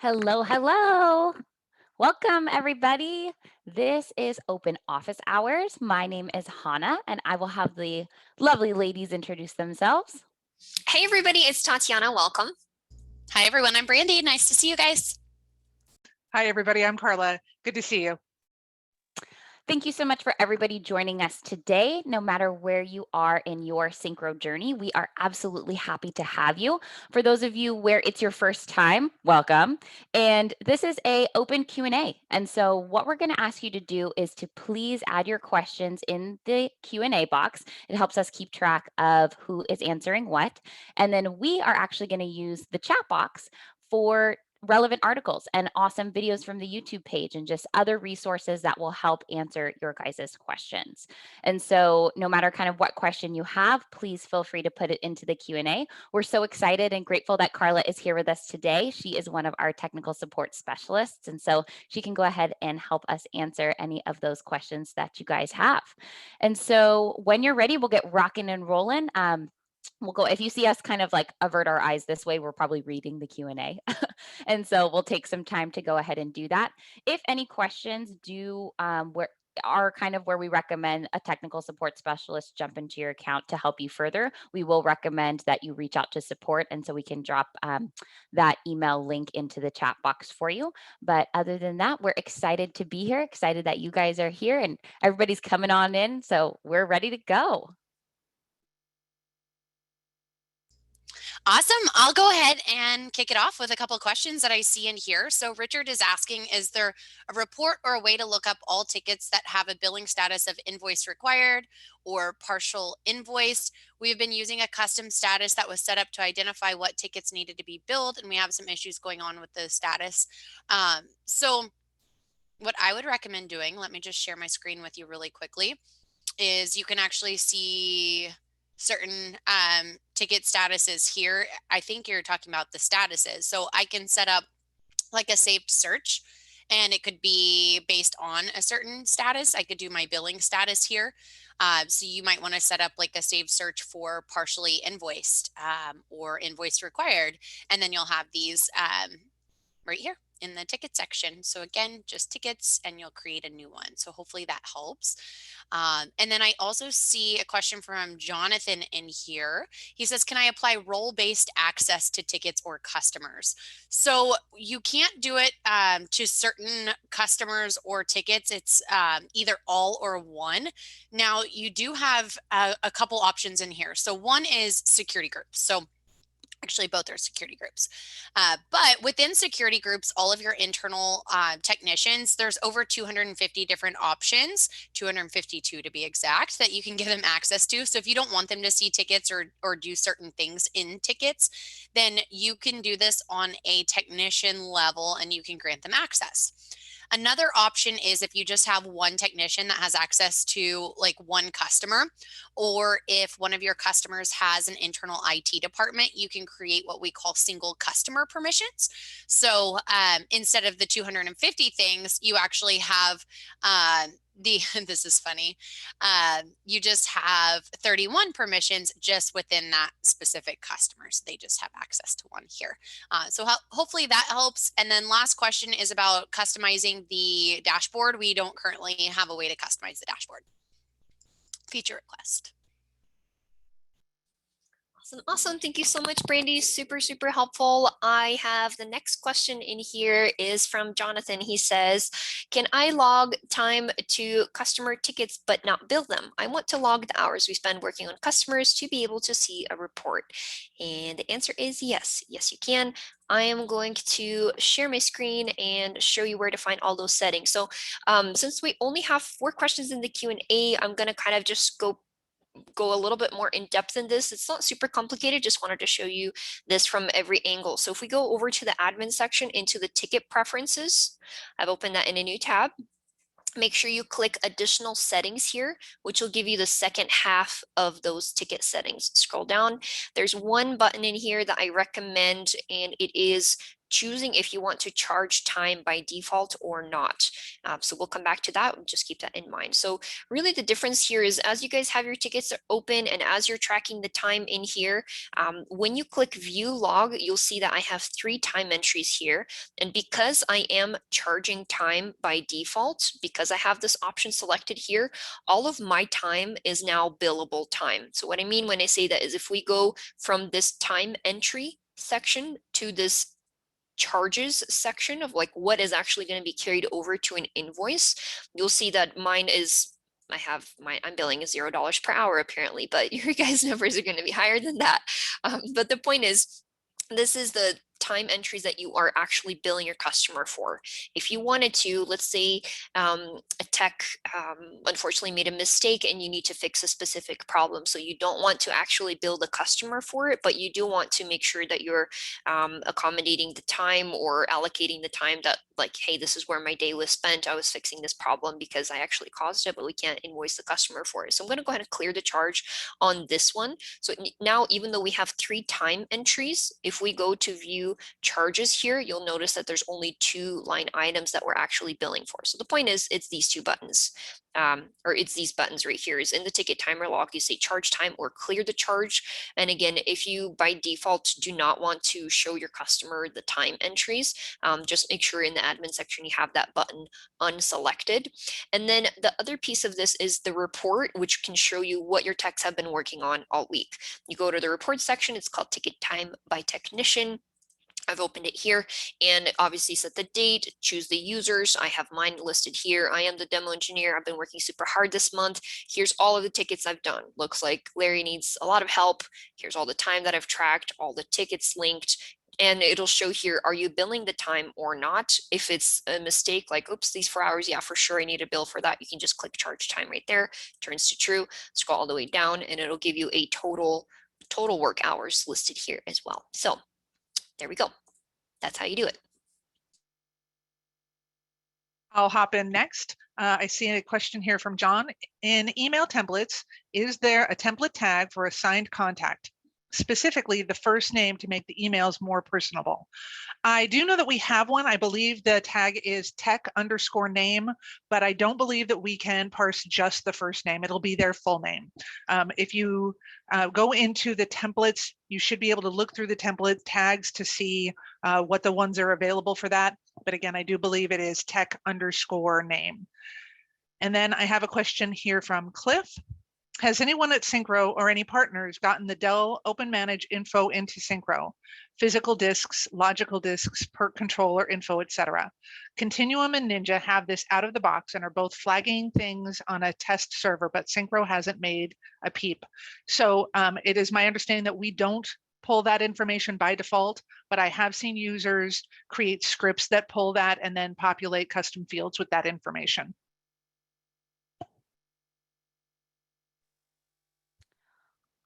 Hello, hello. Welcome, everybody. This is Open Office Hours. My name is Hannah, and I will have the lovely ladies introduce themselves. Hey everybody, it's Tatiana. Welcome. Hi everyone, I'm Brandy. Nice to see you guys. Hi everybody, I'm Karla. Good to see you. Thank you so much for everybody joining us today. No matter where you are in your Synchro journey, we are absolutely happy to have you. For those of you where it's your first time, welcome. And this is a open Q&A. And so what we're going to ask you to do is to please add your questions in the Q&A box. It helps us keep track of who is answering what. And then we are actually going to use the chat box for relevant articles and awesome videos from the YouTube page and just other resources that will help answer your guys' questions. And so no matter kind of what question you have, please feel free to put it into the Q&A. We're so excited and grateful that Karla is here with us today. She is one of our technical support specialists. And so she can go ahead and help us answer any of those questions that you guys have. And so when you're ready, we'll get rocking and rolling. We'll go, if you see us kind of like avert our eyes this way, we're probably reading the Q&A. And so we'll take some time to go ahead and do that. If any questions are kind of where we recommend a technical support specialist jump into your account to help you further, we will recommend that you reach out to support. And so we can drop that email link into the chat box for you. But other than that, we're excited to be here, excited that you guys are here and everybody's coming on in. So we're ready to go. Awesome. I'll go ahead and kick it off with a couple of questions that I see in here. So Richard is asking, is there a report or a way to look up all tickets that have a billing status of invoice required or partial invoiced? We've been using a custom status that was set up to identify what tickets needed to be billed, and we have some issues going on with the status. So what I would recommend doing, let me just share my screen with you really quickly, is you can actually see certain ticket statuses here. I think you're talking about the statuses. So I can set up like a saved search, and it could be based on a certain status. I could do my billing status here. So you might want to set up like a saved search for partially invoiced or invoice required. And then you'll have these right here in the ticket section. So again, just tickets, and you'll create a new one. So hopefully that helps. And then I also see a question from Jonathan in here. He says, can I apply role-based access to tickets or customers? So you can't do it to certain customers or tickets. It's either all or one. Now you do have a couple options in here. So one is security groups. So actually, both are security groups. But within security groups, all of your internal technicians, there's over 250 different options, 252 to be exact, that you can give them access to. So if you don't want them to see tickets or do certain things in tickets, then you can do this on a technician level and you can grant them access. Another option is if you just have one technician that has access to like one customer, or if one of your customers has an internal IT department, you can create what we call single customer permissions. So instead of the 250 things, you actually have this is funny. You just have 31 permissions just within that specific customer. So they just have access to one here. So hopefully that helps. And then last question is about customizing the dashboard. We don't currently have a way to customize the dashboard. Feature request. Awesome. Thank you so much, Brandy. Super helpful. I have the next question in here is from Jonathan. He says, can I log time to customer tickets but not bill them? I want to log the hours we spend working on customers to be able to see a report. And the answer is yes. Yes, you can. I am going to share my screen and show you where to find all those settings. So since we only have 4 questions in the Q&A, I'm going to kind of just go a little bit more in depth in this. It's not super complicated, just wanted to show you this from every angle. So if we go over to the admin section into the ticket preferences, I've opened that in a new tab. Make sure you click additional settings here, which will give you the second half of those ticket settings. Scroll down. There's one button in here that I recommend, and it is choosing if you want to charge time by default or not. So we'll come back to that, just keep that in mind. So really the difference here is as you guys have your tickets open and as you're tracking the time in here, when you click view log, you'll see that I have 3 time entries here. And because I am charging time by default, because I have this option selected here, all of my time is now billable time. So what I mean when I say that is if we go from this time entry section to this charges section of like what is actually going to be carried over to an invoice, you'll see that mine is I'm billing $0 per hour apparently, but your guys' numbers are going to be higher than that. But the point is, this is the time entries that you are actually billing your customer for. If you wanted to, let's say a tech unfortunately made a mistake and you need to fix a specific problem. So you don't want to actually bill the customer for it, but you do want to make sure that you're accommodating the time or allocating the time that like, hey, this is where my day was spent. I was fixing this problem because I actually caused it, but we can't invoice the customer for it. So I'm going to go ahead and clear the charge on this one. So now, even though we have 3 time entries, if we go to view charges here, you'll notice that there's only 2 line items that we're actually billing for. So the point is, it's these 2 buttons. Or it's these buttons right here. Is in the ticket timer log, you say charge time or clear the charge. And again, if you by default do not want to show your customer the time entries, just make sure in the admin section you have that button unselected. And then the other piece of this is the report, which can show you what your techs have been working on all week. You go to the report section, it's called ticket time by technician. I've opened it here and obviously set the date, choose the users. I have mine listed here. I am the demo engineer. I've been working super hard this month. Here's all of the tickets I've done. Looks like Larry needs a lot of help. Here's all the time that I've tracked, all the tickets linked. And it'll show here, are you billing the time or not? If it's a mistake, like, oops, these 4 hours, yeah, for sure, I need a bill for that. You can just click charge time right there, turns to true, scroll all the way down, and it'll give you a total work hours listed here as well. So there we go. That's how you do it. I'll hop in next. I see a question here from John. In email templates, is there a template tag for assigned contact? Specifically the first name to make the emails more personable. I do know that we have one. I believe the tag is tech_name, but I don't believe that we can parse just the first name. It'll be their full name. If you go into the templates, you should be able to look through the template tags to see what the ones are available for that. But again, I do believe it is tech_name. And then I have a question here from Cliff. Has anyone at Synchro or any partners gotten the Dell Open Manage info into Synchro? Physical disks, logical disks, per controller info, etc. Continuum and Ninja have this out of the box and are both flagging things on a test server, but Synchro hasn't made a peep. So it is my understanding that we don't pull that information by default, but I have seen users create scripts that pull that and then populate custom fields with that information.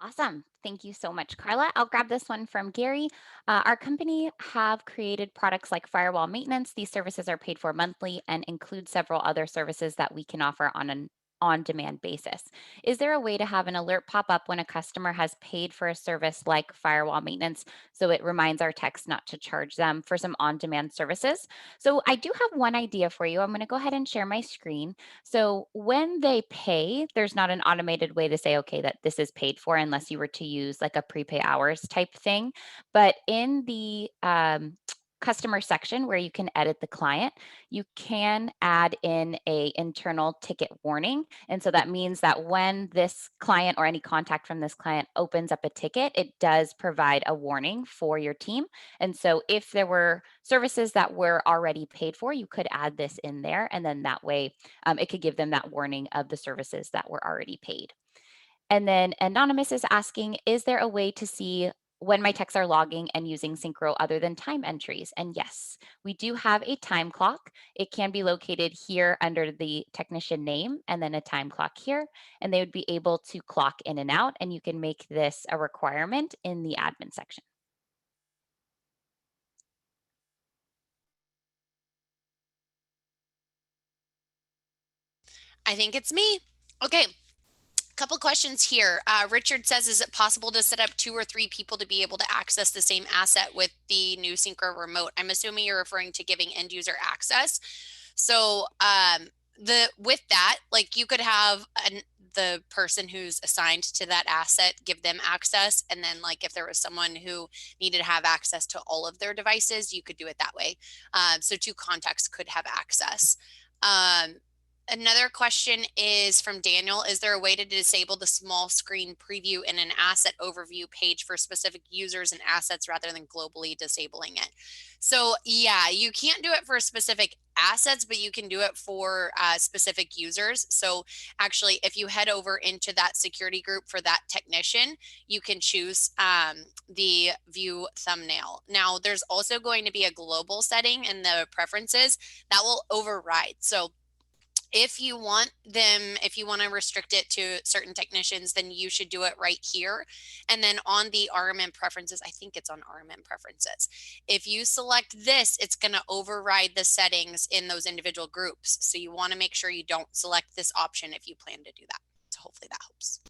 Awesome. Thank you so much, Karla. I'll grab this one from Gary. Our company have created products like Firewall maintenance. These services are paid for monthly and include several other services that we can offer on an on-demand basis. Is there a way to have an alert pop up when a customer has paid for a service like firewall maintenance so it reminds our techs not to charge them for some on-demand services? So I do have one idea for you. I'm going to go ahead and share my screen. So when they pay, there's not an automated way to say, okay, that this is paid for unless you were to use like a prepay hours type thing. But in the customer section where you can edit the client, you can add in a internal ticket warning. And so that means that when this client or any contact from this client opens up a ticket, it does provide a warning for your team. And so if there were services that were already paid for, you could add this in there. And then that way it could give them that warning of the services that were already paid. And then Anonymous is asking, is there a way to see when my techs are logging and using Synchro other than time entries? And yes, we do have a time clock. It can be located here under the technician name and then a time clock here, and they would be able to clock in and out, and you can make this a requirement in the admin section. I think it's me. Okay. Couple questions here. Richard says, is it possible to set up 2 or 3 people to be able to access the same asset with the new Synchro remote? I'm assuming you're referring to giving end user access. So with that, like you could have the person who's assigned to that asset, give them access. And then like if there was someone who needed to have access to all of their devices, you could do it that way. So 2 contacts could have access. Another question is from Daniel. Is there a way to disable the small screen preview in an asset overview page for specific users and assets rather than globally disabling it? So yeah, you can't do it for specific assets, but you can do it for specific users. So actually, if you head over into that security group for that technician, you can choose the view thumbnail. Now, there's also going to be a global setting in the preferences that will override. So if you want to restrict it to certain technicians, then you should do it right here. And then on the RMM preferences, I think it's on RMM preferences. If you select this, it's going to override the settings in those individual groups. So you want to make sure you don't select this option if you plan to do that. So hopefully that helps.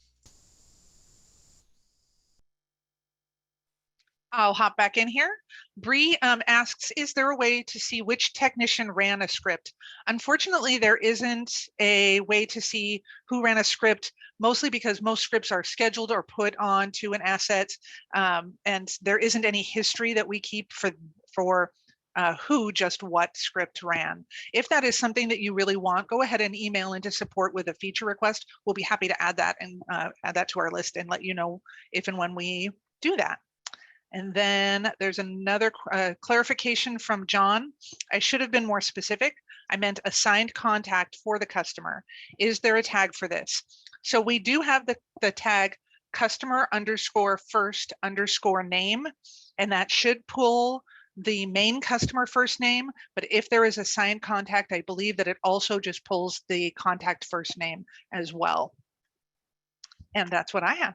I'll hop back in here. Bree asks, is there a way to see which technician ran a script? Unfortunately, there isn't a way to see who ran a script, mostly because most scripts are scheduled or put onto an asset, and there isn't any history that we keep for who just what script ran. If that is something that you really want, go ahead and email into support with a feature request. We'll be happy to add that and add that to our list and let you know if and when we do that. And then there's another clarification from John. I should have been more specific. I meant assigned contact for the customer. Is there a tag for this? So we do have the tag customer_first_name, and that should pull the main customer first name. But if there is assigned contact, I believe that it also just pulls the contact first name as well. And that's what I have.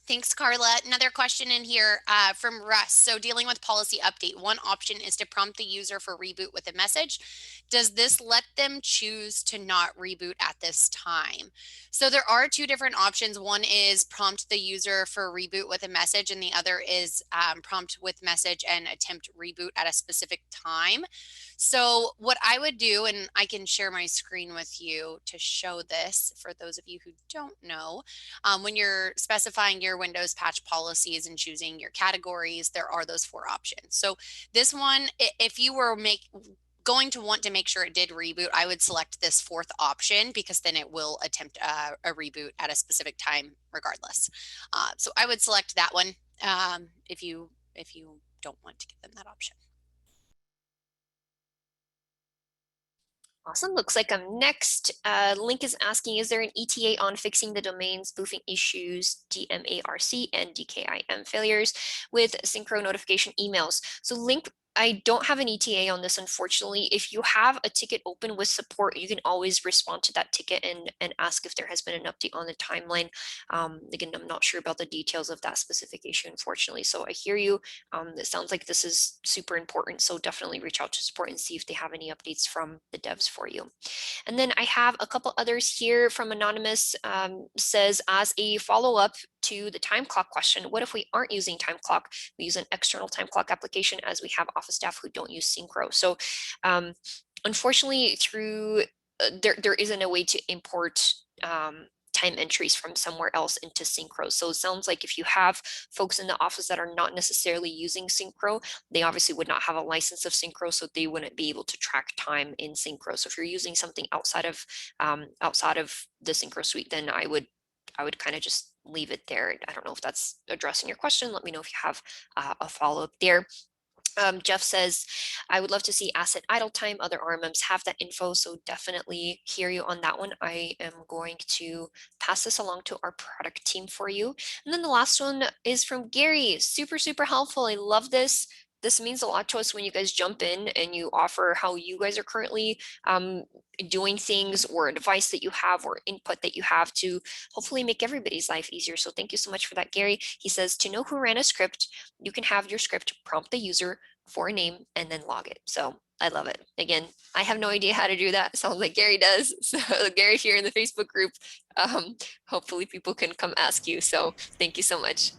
Thanks, Karla. Another question in here from Russ. So dealing with policy update, one option is to prompt the user for reboot with a message. Does this let them choose to not reboot at this time? So there are 2 different options. One is prompt the user for reboot with a message, and the other is prompt with message and attempt reboot at a specific time. So what I would do, and I can share my screen with you to show this for those of you who don't know, when you're specifying your Windows patch policies and choosing your categories, there are those 4 options. So this one, if you were going to want to make sure it did reboot, I would select this 4th option because then it will attempt a reboot at a specific time regardless. So I would select that one if you don't want to give them that option. Awesome. Looks like I'm next. Link is asking, is there an ETA on fixing the domain spoofing issues, DMARC and DKIM failures with Synchro notification emails? So Link, I don't have an ETA on this, unfortunately. If you have a ticket open with support, you can always respond to that ticket and ask if there has been an update on the timeline. Again, I'm not sure about the details of that specific issue, unfortunately. So I hear you. It sounds like this is super important. So definitely reach out to support and see if they have any updates from the devs for you. And then I have a couple others here from Anonymous. Says, as a follow-up to the time clock question, what if we aren't using time clock? We use an external time clock application as we have office staff who don't use Synchro. So unfortunately, through there isn't a way to import time entries from somewhere else into Synchro. So it sounds like if you have folks in the office that are not necessarily using Synchro, they obviously would not have a license of Synchro, so they wouldn't be able to track time in Synchro. So if you're using something outside of the Synchro suite, then I would kind of just leave it there. I don't know if that's addressing your question. Let me know if you have a follow-up there. Jeff says, I would love to see asset idle time. Other RMMs have that info, so definitely hear you on that one. I am going to pass this along to our product team for you. And then the last one is from Gary. Super, super helpful. I love this. This means a lot to us when you guys jump in and you offer how you guys are currently doing things, or advice that you have or input that you have to hopefully make everybody's life easier. So thank you so much for that, Gary. He says, to know who ran a script, you can have your script prompt the user for a name and then log it. So I love it. Again, I have no idea how to do that. Sounds like Gary does. So Gary, if you're in the Facebook group, hopefully people can come ask you. So thank you so much.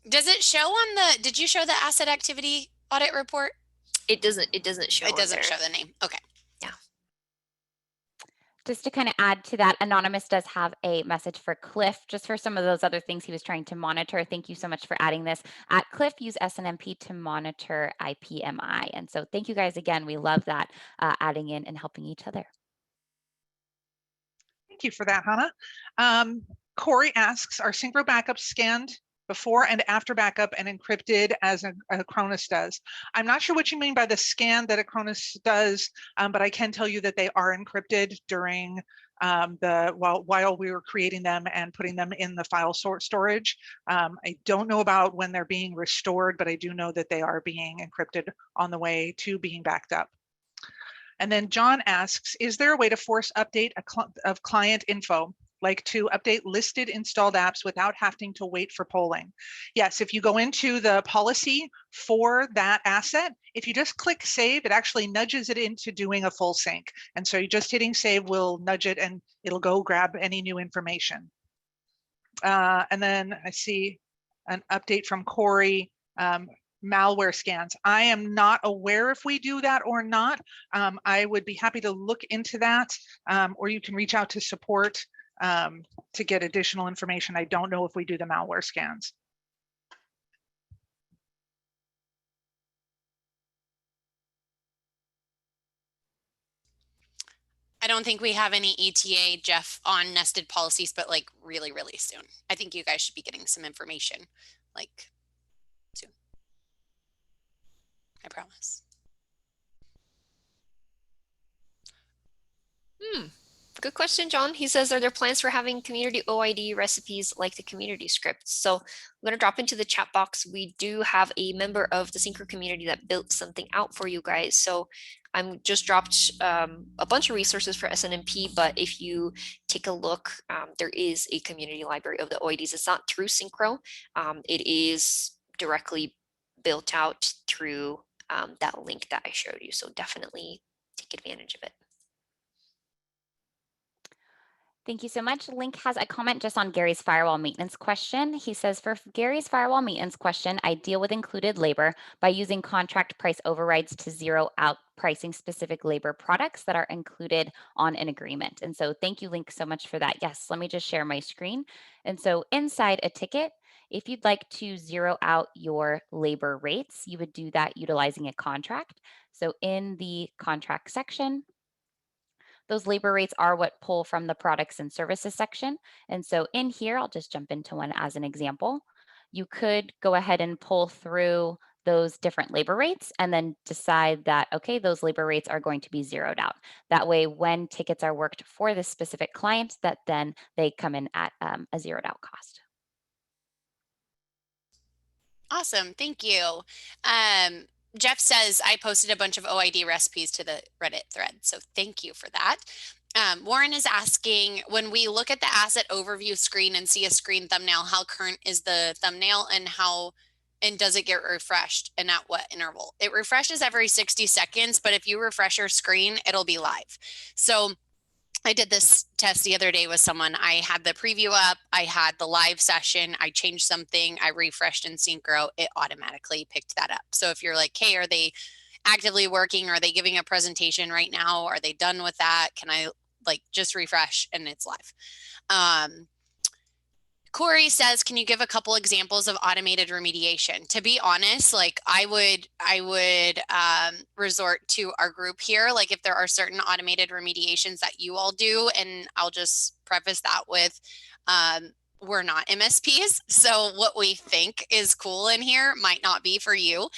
Does it show on the, did you show the asset activity audit report? It doesn't show. It doesn't show the name. Okay. Yeah. Just to kind of add to that, Anonymous does have a message for Cliff, just for some of those other things he was trying to monitor. Thank you so much for adding this. At Cliff, use SNMP to monitor IPMI. And so thank you guys again. We love that, adding in and helping each other. Thank you for that, Hannah. Corey asks, are Synchro backups scanned before and after backup and encrypted as Acronis does? I'm not sure what you mean by the scan that Acronis does, but I can tell you that they are encrypted during while we were creating them and putting them in the file storage. I don't know about when they're being restored, but I do know that they are being encrypted on the way to being backed up. And then John asks, is there a way to force update of client info, like to update listed installed apps without having to wait for polling? Yes, if you go into the policy for that asset, if you just click save, it actually nudges it into doing a full sync. And so you just hitting save will nudge it and it'll go grab any new information. And then I see an update from Corey. Malware scans. I am not aware if we do that or not. I would be happy to look into that, or you can reach out to support to get additional information. I don't know if we do the malware scans. I don't think we have any ETA, Jeff, on nested policies, but like really, really soon. I think you guys should be getting some information like soon. I promise. Good question, John. He says, are there plans for having community OID recipes like the community scripts? So I'm going to drop into the chat box. We do have a member of the Synchro community that built something out for you guys. So I'm just dropped a bunch of resources for SNMP, but if you take a look, there is a community library of the OIDs. It's not through Synchro. It is directly built out through that link that I showed you. So definitely take advantage of it. Thank you so much. Link has a comment just on Gary's firewall maintenance question. He says, for Gary's firewall maintenance question, I deal with included labor by using contract price overrides to zero out pricing specific labor products that are included on an agreement. And so thank you, Link, so much for that. Yes, let me just share my screen. And so inside a ticket, if you'd like to zero out your labor rates, you would do that utilizing a contract. So in the contract section, those labor rates are what pull from the products and services section. And so in here, I'll just jump into one as an example. You could go ahead and pull through those different labor rates and then decide that, okay, those labor rates are going to be zeroed out. That way, when tickets are worked for this specific client, that then they come in at a zeroed out cost. Awesome. Thank you. Jeff says, I posted a bunch of OID recipes to the Reddit thread. So thank you for that. Warren is asking, when we look at the asset overview screen and see a screen thumbnail, how current is the thumbnail and does it get refreshed and at what interval? It refreshes every 60 seconds, but if you refresh your screen, it'll be live. So I did this test the other day with someone. I had the preview up, I had the live session, I changed something, I refreshed in Synchro, it automatically picked that up. So if you're like, hey, are they actively working? Are they giving a presentation right now? Are they done with that? Can I like just refresh and it's live? Corey says, can you give a couple examples of automated remediation? To be honest, like I would resort to our group here. Like if there are certain automated remediations that you all do, and I'll just preface that with, we're not MSPs. So what we think is cool in here might not be for you.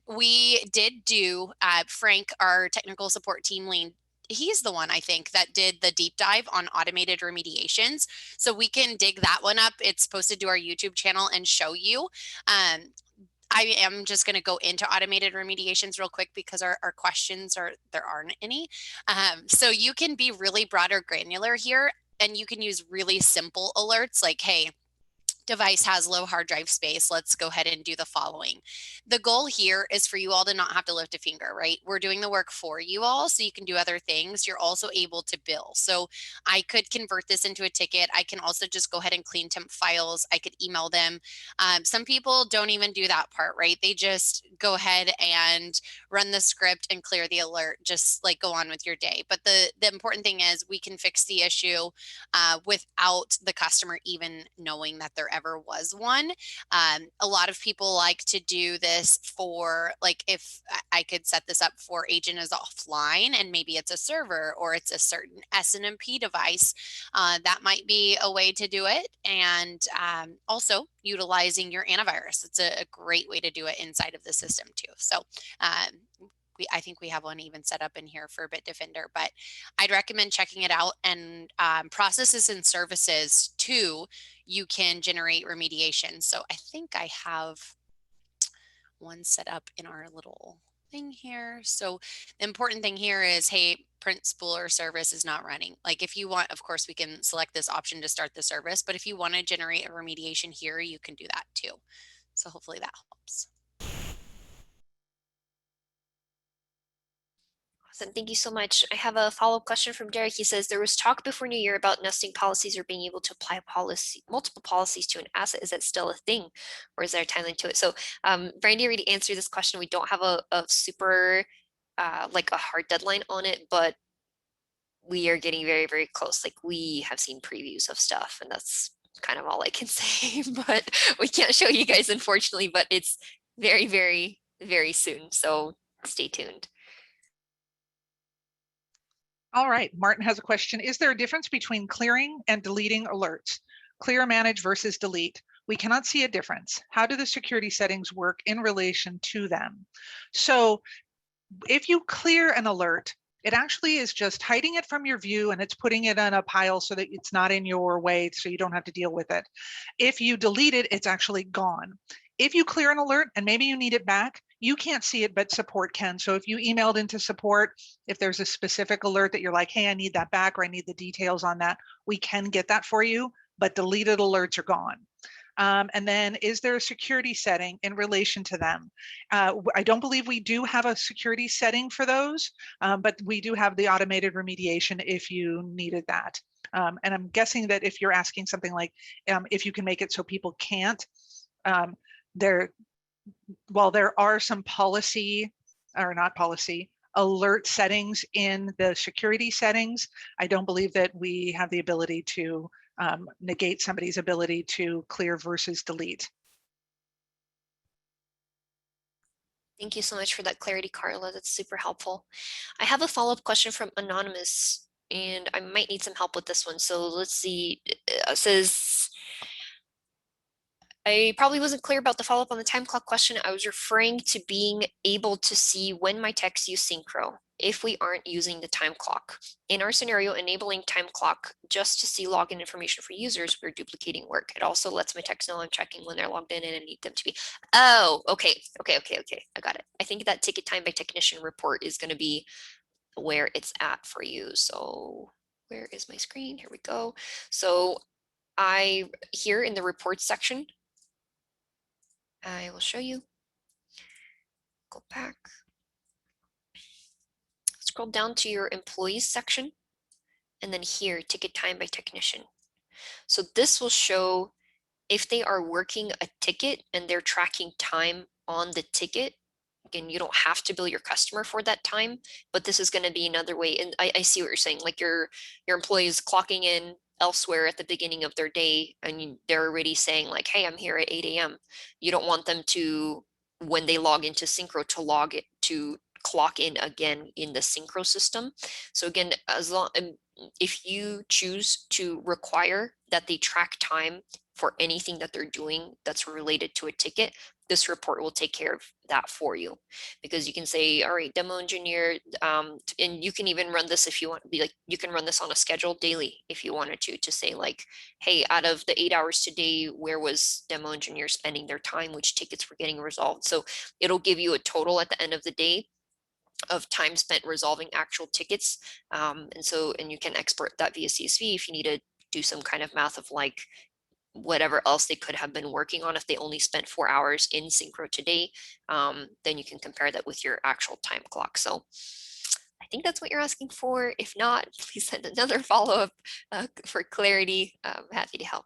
We did do, Frank, our technical support team lead, he's the one I think that did the deep dive on automated remediations. So we can dig that one up. It's posted to our YouTube channel and show you. I am just going to go into automated remediations real quick because our questions there aren't any. So you can be really broad or granular here, and you can use really simple alerts like, hey, device has low hard drive space, let's go ahead and do the following. The goal here is for you all to not have to lift a finger, right? We're doing the work for you all so you can do other things. You're also able to bill. So I could convert this into a ticket. I can also just go ahead and clean temp files. I could email them. Some people don't even do that part, right? They just go ahead and run the script and clear the alert, just like go on with your day. But the important thing is we can fix the issue without the customer even knowing that there ever was one. A lot of people like to do this for, like, if I could set this up for agent is offline and maybe it's a server or it's a certain SNMP device, that might be a way to do it. And also utilizing your antivirus. It's a great way to do it inside of the system too. So I think we have one even set up in here for Bitdefender, but I'd recommend checking it out. And processes and services too, you can generate remediation. So I think I have one set up in our little thing here. So the important thing here is, hey, principal or service is not running. Like if you want, of course, we can select this option to start the service, but if you want to generate a remediation here, you can do that too. So hopefully that helps. Awesome. Thank you so much. I have a follow-up question from Derek. He says, there was talk before New Year about nesting policies or being able to apply multiple policies to an asset. Is that still a thing, or is there a timeline to it? So Brandy already answered this question. We don't have a super like a hard deadline on it, but we are getting very, very close. Like we have seen previews of stuff, and that's kind of all I can say, but we can't show you guys, unfortunately, but it's very, very, very soon. So stay tuned. All right, Martin has a question. Is there a difference between clearing and deleting alerts? Clear, manage versus delete. We cannot see a difference. How do the security settings work in relation to them? So if you clear an alert, it actually is just hiding it from your view and it's putting it in a pile so that it's not in your way so you don't have to deal with it. If you delete it, it's actually gone. If you clear an alert and maybe you need it back, you can't see it, but support can. So if you emailed into support, if there's a specific alert that you're like, hey, I need that back, or I need the details on that, we can get that for you, but deleted alerts are gone. And then is there a security setting in relation to them? I don't believe we do have a security setting for those, but we do have the automated remediation if you needed that. And I'm guessing that if you're asking something like, if you can make it so people can't, while there are some policy, or not policy, alert settings in the security settings, I don't believe that we have the ability to negate somebody's ability to clear versus delete. Thank you so much for that clarity, Karla. That's super helpful. I have a follow-up question from Anonymous, and I might need some help with this one. So let's see. It says, I probably wasn't clear about the follow-up on the time clock question. I was referring to being able to see when my techs use Synchro if we aren't using the time clock. In our scenario, enabling time clock just to see login information for users, we're duplicating work. It also lets my techs know I'm checking when they're logged in and I need them to be. Oh, okay. I got it. I think that ticket time by technician report is going to be where it's at for you. So where is my screen? Here we go. So here in the reports section, I will show you. Go back. Scroll down to your employees section, and then here, ticket time by technician. So this will show if they are working a ticket and they're tracking time on the ticket. Again, you don't have to bill your customer for that time, but this is going to be another way. And I see what you're saying, like your employees clocking in elsewhere at the beginning of their day, and they're already saying like, hey, I'm here at 8 a.m. You don't want them to, when they log into Synchro, to clock in again in the Synchro system. So again, if you choose to require that they track time for anything that they're doing that's related to a ticket, this report will take care of that for you, because you can say, all right, demo engineer, and you can even run this if you want to be like, you can run this on a schedule daily if you wanted to say like, hey, out of the 8 hours today, where was demo engineer spending their time, which tickets were getting resolved? So it'll give you a total at the end of the day of time spent resolving actual tickets. And you can export that via CSV if you need to do some kind of math of like, whatever else they could have been working on. If they only spent 4 hours in Synchro today, then you can compare that with your actual time clock. So I think that's what you're asking for. If not, please send another follow-up for clarity. I'm happy to help.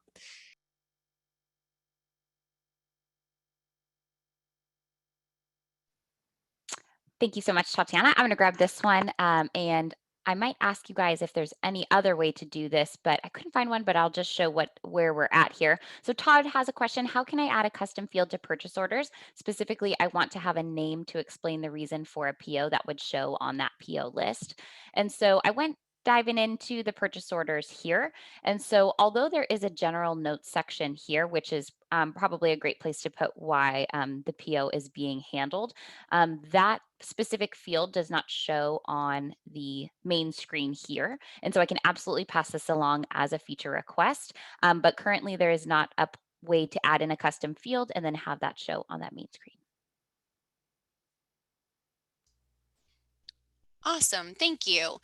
Thank you so much, Tatiana. I'm going to grab this one, and I might ask you guys if there's any other way to do this, but I couldn't find one, but I'll just show where we're at here. So Todd has a question. How can I add a custom field to purchase orders? Specifically, I want to have a name to explain the reason for a PO that would show on that PO list. And so I went diving into the purchase orders here. And so although there is a general notes section here, which is probably a great place to put why the PO is being handled, that specific field does not show on the main screen here. And so I can absolutely pass this along as a feature request, but currently there is not a way to add in a custom field and then have that show on that main screen. Awesome, thank you.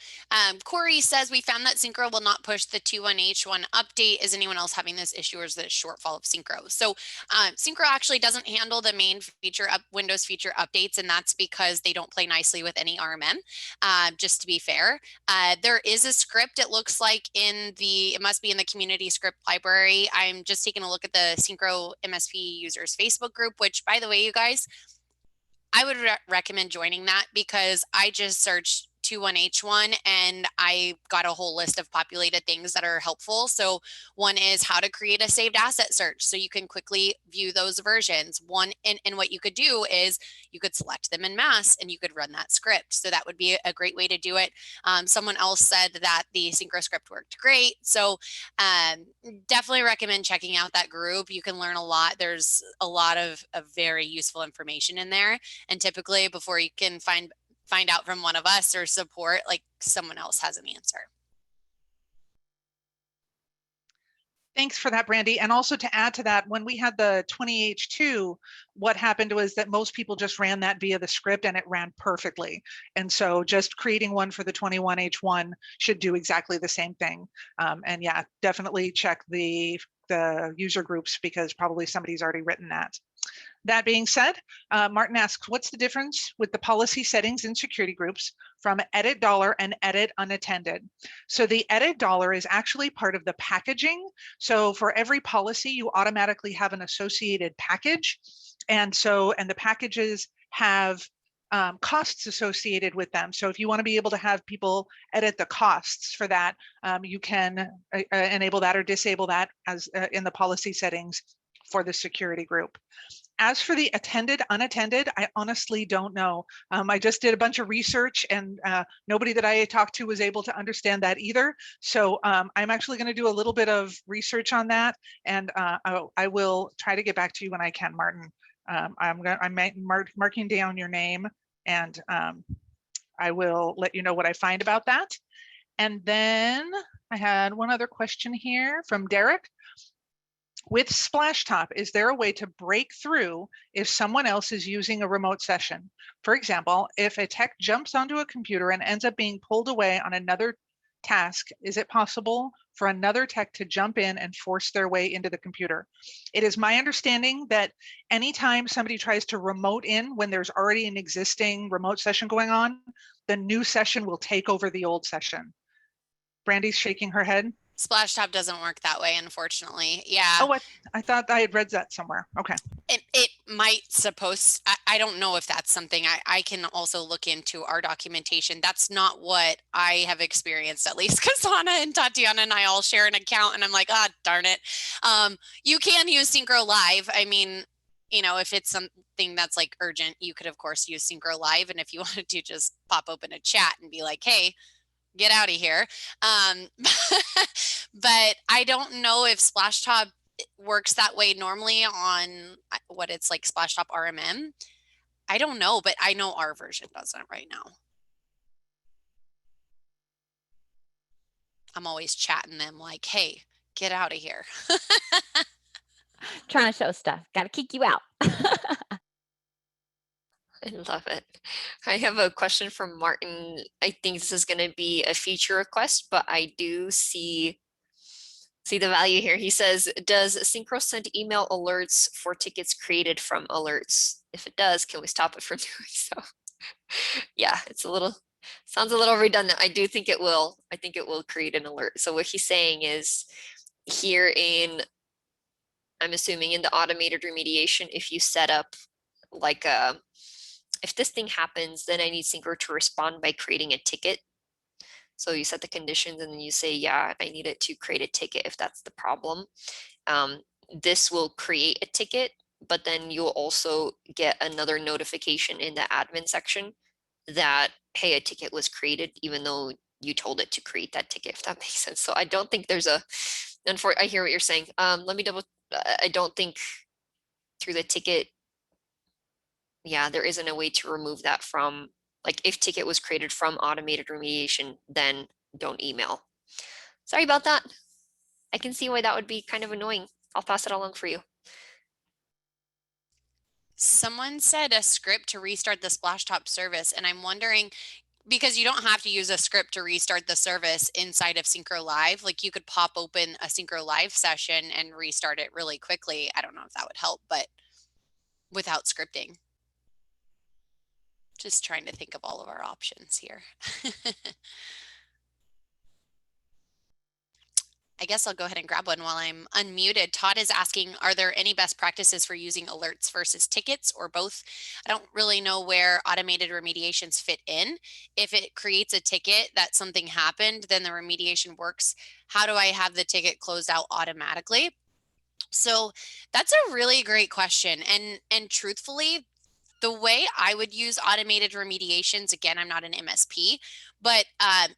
Corey says we found that Synchro will not push the 21H1 update. Is anyone else having this issue, or is this a shortfall of Synchro? So Synchro actually doesn't handle the main feature Windows feature updates, and that's because they don't play nicely with any RMM. Just to be fair, there is a script. It looks like it must be in the community script library. I'm just taking a look at the Synchro MSP users Facebook group, which, by the way, you guys, I would recommend joining that, because I just searched 21H1 and I got a whole list of populated things that are helpful. So one is how to create a saved asset search so you can quickly view those versions. And what you could do is you could select them en masse and you could run that script. So that would be a great way to do it. Someone else said that the Synchro script worked great. So definitely recommend checking out that group. You can learn a lot. There's a lot of very useful information in there. And typically before you can find out from one of us or support, like, someone else has an answer. Thanks for that, Brandy. And also to add to that, when we had the 20H2, what happened was that most people just ran that via the script and it ran perfectly. And so just creating one for the 21H1 should do exactly the same thing. And yeah, definitely check the user groups, because probably somebody's already written that. That being said, Martin asks, what's the difference with the policy settings in security groups from edit dollar and edit unattended? So the edit dollar is actually part of the packaging. So for every policy, you automatically have an associated package. And the packages have costs associated with them. So if you want to be able to have people edit the costs for that, you can enable that or disable that as in the policy settings for the security group. As for the attended, unattended, I honestly don't know. I just did a bunch of research and nobody that I talked to was able to understand that either. So I'm actually going to do a little bit of research on that, and I will try to get back to you when I can, Martin. I'm marking down your name, and I will let you know what I find about that. And then I had one other question here from Derek. With Splashtop, is there a way to break through if someone else is using a remote session? For example, if a tech jumps onto a computer and ends up being pulled away on another task, is it possible for another tech to jump in and force their way into the computer? It is my understanding that anytime somebody tries to remote in when there's already an existing remote session going on, the new session will take over the old session. Brandy's shaking her head. Splashtop doesn't work that way, unfortunately. Yeah. Oh, I thought I had read that somewhere. Okay. It might I don't know if that's something I can also look into our documentation. That's not what I have experienced, at least, because Anna and Tatiana and I all share an account, and I'm like, ah, darn it. You can use Synchro Live. I mean, you know, if it's something that's like urgent, you could of course use Synchro Live. And if you wanted to just pop open a chat and be like, hey, get out of here. But I don't know if Splashtop works that way normally on what it's like Splashtop RMM. I don't know, but I know our version doesn't right now. I'm always chatting them like, hey, get out of here. Trying to show stuff. Got to kick you out. I love it. I have a question from Martin. I think this is going to be a feature request, but I do see see the value here. He says, does Synchro send email alerts for tickets created from alerts? If it does, can we stop it from doing so? Yeah, sounds a little redundant. I do think it will. I think it will create an alert. So what he's saying is here I'm assuming in the automated remediation, if you set up like if this thing happens, then I need Synchro to respond by creating a ticket. So you set the conditions and then you say, yeah, I need it to create a ticket if that's the problem. This will create a ticket, but then you'll also get another notification in the admin section that, hey, a ticket was created, even though you told it to create that ticket, if that makes sense. So I don't think there's I hear what you're saying. Let me I don't think through the ticket, yeah, there isn't a way to remove that from, like, if ticket was created from automated remediation, then don't email. Sorry about that. I can see why that would be kind of annoying. I'll pass it along for you. Someone said a script to restart the Splashtop service, and I'm wondering, because you don't have to use a script to restart the service inside of Synchro Live, like you could pop open a Synchro Live session and restart it really quickly. I don't know if that would help, but without scripting. Just trying to think of all of our options here. I guess I'll go ahead and grab one while I'm unmuted. Todd is asking, are there any best practices for using alerts versus tickets or both? I don't really know where automated remediations fit in. If it creates a ticket that something happened, then the remediation works. How do I have the ticket closed out automatically? So that's a really great question. And truthfully, the way I would use automated remediations, again, I'm not an MSP, but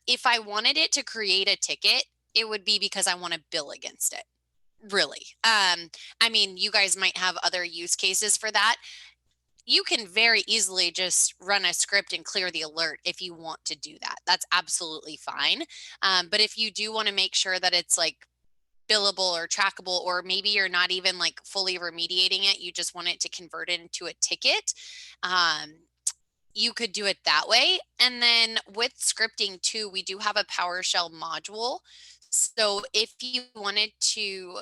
if I wanted it to create a ticket, it would be because I want to bill against it. Really. I mean, you guys might have other use cases for that. You can very easily just run a script and clear the alert if you want to do that. That's absolutely fine. But if you do want to make sure that it's like billable or trackable, or maybe you're not even like fully remediating it, you just want it to convert it into a ticket, you could do it that way. And then with scripting too, we do have a PowerShell module. So if you wanted to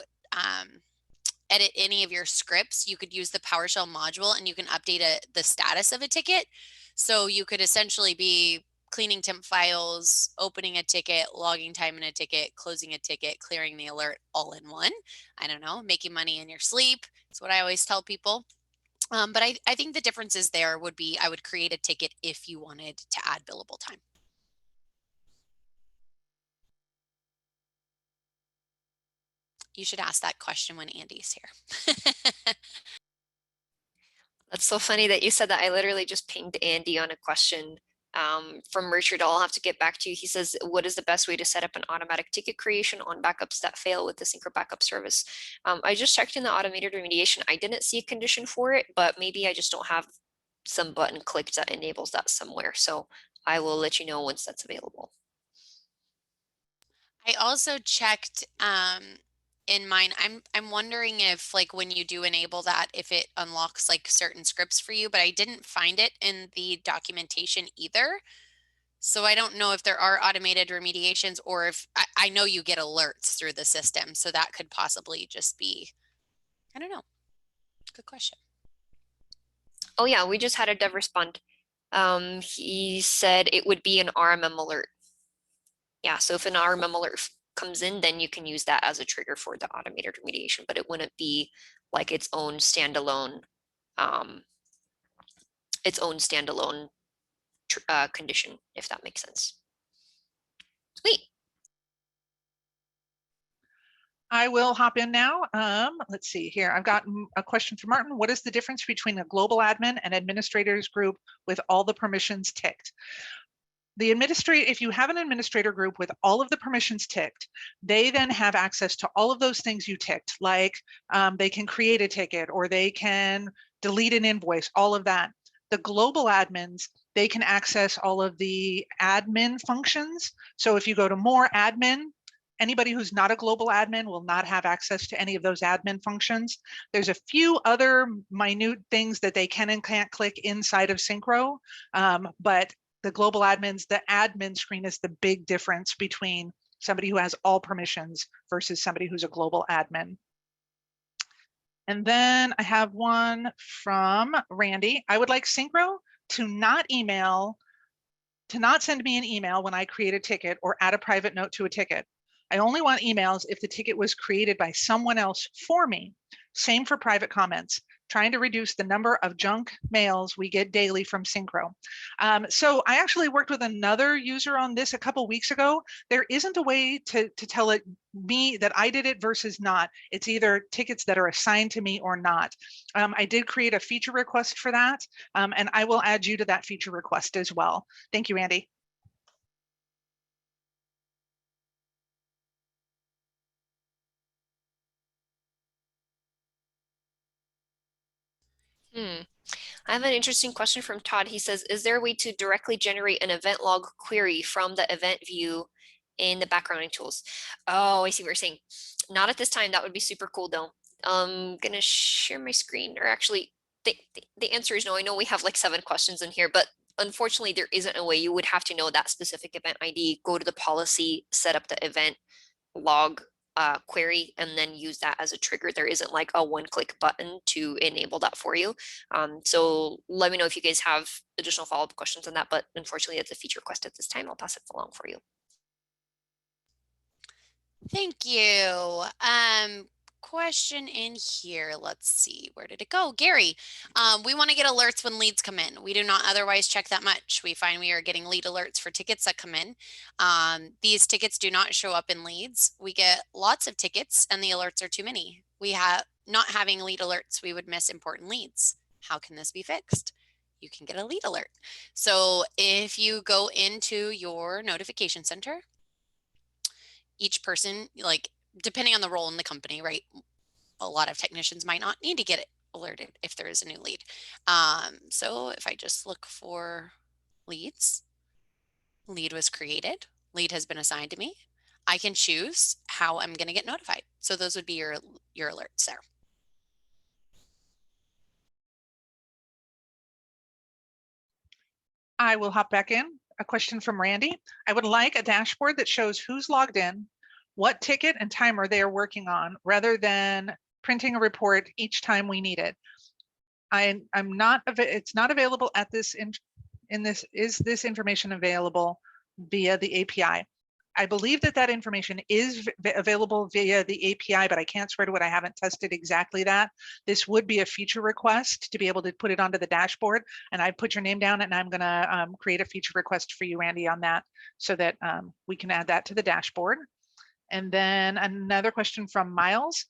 edit any of your scripts, you could use the PowerShell module and you can update the status of a ticket. So you could essentially be cleaning temp files, opening a ticket, logging time in a ticket, closing a ticket, clearing the alert all in one. I don't know, making money in your sleep. That's what I always tell people. But I think the differences there would be, I would create a ticket if you wanted to add billable time. You should ask that question when Andy's here. That's so funny that you said that. I literally just pinged Andy on a question from Richard. I'll have to get back to you. He says, what is the best way to set up an automatic ticket creation on backups that fail with the Synchro backup service? I just checked in the automated remediation. I didn't see a condition for it, but maybe I just don't have some button clicked that enables that somewhere. So I will let you know once that's available. I also checked in mine. I'm wondering if, like, when you do enable that, if it unlocks like certain scripts for you, but I didn't find it in the documentation either. So I don't know if there are automated remediations, or if I know you get alerts through the system. So that could possibly just be, I don't know. Good question. Oh yeah, we just had a dev respond. He said it would be an RMM alert. Yeah, so if an RMM alert comes in, then you can use that as a trigger for the automated remediation, but it wouldn't be like its own standalone condition, if that makes sense. Sweet. I will hop in now. Let's see here. I've got a question for Martin. What is the difference between a global admin and administrators group with all the permissions ticked? The administrator, if you have an administrator group with all of the permissions ticked, they then have access to all of those things you ticked, like they can create a ticket or they can delete an invoice, all of that. The global admins, they can access all of the admin functions. So if you go to more admin, anybody who's not a global admin will not have access to any of those admin functions. There's a few other minute things that they can and can't click inside of Synchro, but the global admins, the admin screen is the big difference between somebody who has all permissions versus somebody who's a global admin. And then I have one from Randy. I would like Synchro to not send me an email when I create a ticket or add a private note to a ticket. I only want emails if the ticket was created by someone else for me. Same for private comments. Trying to reduce the number of junk mails we get daily from Syncro. So I actually worked with another user on this a couple weeks ago. There isn't a way to tell it me that I did it versus not. It's either tickets that are assigned to me or not. I did create a feature request for that, and I will add you to that feature request as well. Thank you, Andy. I have an interesting question from Todd. He says, is there a way to directly generate an event log query from the event view in the backgrounding tools? Oh, I see what you're saying. Not at this time. That would be super cool though. I'm gonna share my screen, or actually the answer is no. I know we have like 7 questions in here, but unfortunately there isn't a way. You would have to know that specific event ID, go to the policy, set up the event log query, and then use that as a trigger. There isn't like a one-click button to enable that for you. So let me know if you guys have additional follow-up questions on that, but unfortunately it's a feature request at this time. I'll pass it along for you. Thank you. Question in here. Let's see, where did it go? Gary, we want to get alerts when leads come in. We do not otherwise check that much. We find we are getting lead alerts for tickets that come in. These tickets do not show up in leads. We get lots of tickets and the alerts are too many. We have not having lead alerts, we would miss important leads. How can this be fixed? You can get a lead alert. So if you go into your notification center, each person, like depending on the role in the company, right? A lot of technicians might not need to get it alerted if there is a new lead. So if I just look for leads, lead was created, lead has been assigned to me. I can choose how I'm going to get notified. So those would be your alerts there. I will hop back in. A question from Randy. I would like a dashboard that shows who's logged in, what ticket and timer they are working on, rather than printing a report each time we need it. It's not available at this is this information available via the API? I believe that information is available via the API, but I can't swear to it. I haven't tested exactly that. This would be a feature request to be able to put it onto the dashboard. And I put your name down, and I'm going to create a feature request for you, Randy, on that, so that we can add that to the dashboard. And then another question from Miles.